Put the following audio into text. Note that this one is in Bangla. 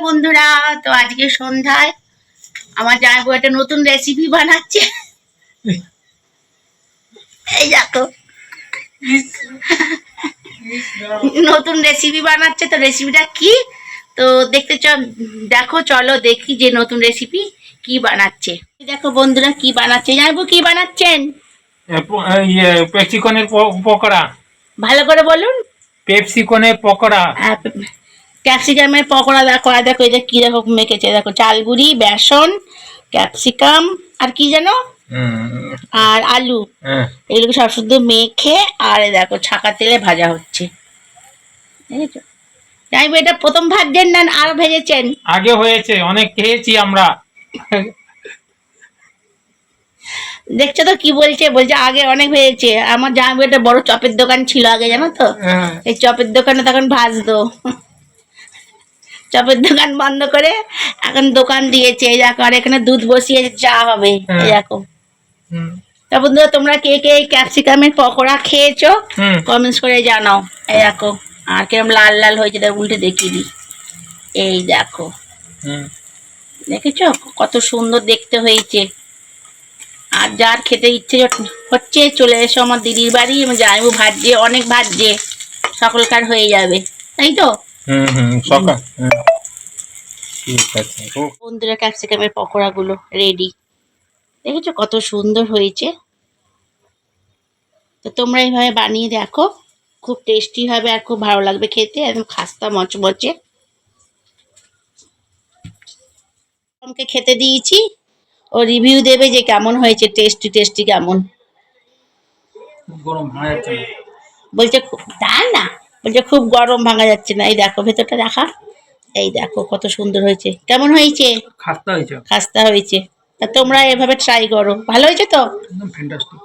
বন্ধুরা, তো আজকে সন্ধ্যায় আমার জামাইবু একটা নতুন রেসিপি বানাচ্ছে। এই দেখো নতুন রেসিপি বানাচ্ছে। তো রেসিপিটা কি তো দেখতে দেখো, চলো দেখি যে নতুন রেসিপি কি বানাচ্ছে। দেখো বন্ধুরা কি বানাচ্ছে, জামাইবু কি বানাচ্ছেন? পেপসিকনের পকোড়া। ভালো করে বলুন। পেপসিকনের পকোড়া। ক্যাপসিকামের পকোড়া দেখো। আর দেখো এটা কি দেখো মেখেছে, দেখো চালগুড়ি, বেসন, ক্যাপসিকাম আর কি জানো আর আলু, এগুলোকে সব শুদ্ধ মেখে আর দেখো ছাকা তেলে ভাজা হচ্ছে। দেখেছো? জামাইবু এটা প্রথম ভাজছেন না আরো ভেজেছেন? আগে হয়েছে, অনেক খেয়েছি আমরা। দেখছো তো কি বলছে, বলছে আগে অনেক ভেজেছে। আমার জামাইবু একটা বড় চপের দোকান ছিল আগে, জানো তো? এই চপের দোকানে তখন ভাজতো। চপের দোকান বন্ধ করে এখন দোকান দিয়েছে। এই দেখো, আর এখানে দুধ বসিয়ে চা হবে। এই দেখো। তা বন্ধুরা, তোমরা কে কে ক্যাপসিকামের পকোড়া খেয়েছো কমেন্টস করে জানাও। এই দেখো, আর কিরম লাল লাল হয়েছে, তার উল্টে দেখিয়ে দিই। এই দেখো, দেখেছো কত সুন্দর দেখতে হয়েছে। আর যার খেতে ইচ্ছে হচ্ছে চলে এসো আমার দিদির বাড়ি। আমার জামাইবু ভাজছে, অনেক ভাজছে, সকলকার হয়ে যাবে, তাই তো? সকাল ঠিক আছে। বন্ধুরা, ক্যাপসিকামের পকোড়া গুলো রেডি। দেখেছো কত সুন্দর হয়েছে। তো তোমরা এইভাবে বানিয়ে দেখো, খুব টেস্টি হবে আর খুব ভালো লাগবে খেতে, একদম খাস্তা মচমচে। আমাকে খেতে দিয়েছি, ও রিভিউ দেবে যে কেমন হয়েছে, টেস্টি টেস্টি কেমন। গরম ভাঙা যাচ্ছে না বলছে তাই না, বলছে খুব গরম ভাঙা যাচ্ছে না। এই দেখো ভেতরটা দেখা, এই দেখো কত সুন্দর হয়েছে। কেমন হয়েছে? খাস্তা হয়েছে, খাস্তা হয়েছে। তা তোমরা এভাবে ট্রাই করো, ভালো হয়েছে তো? একদম ফ্যান্টাস্টিক।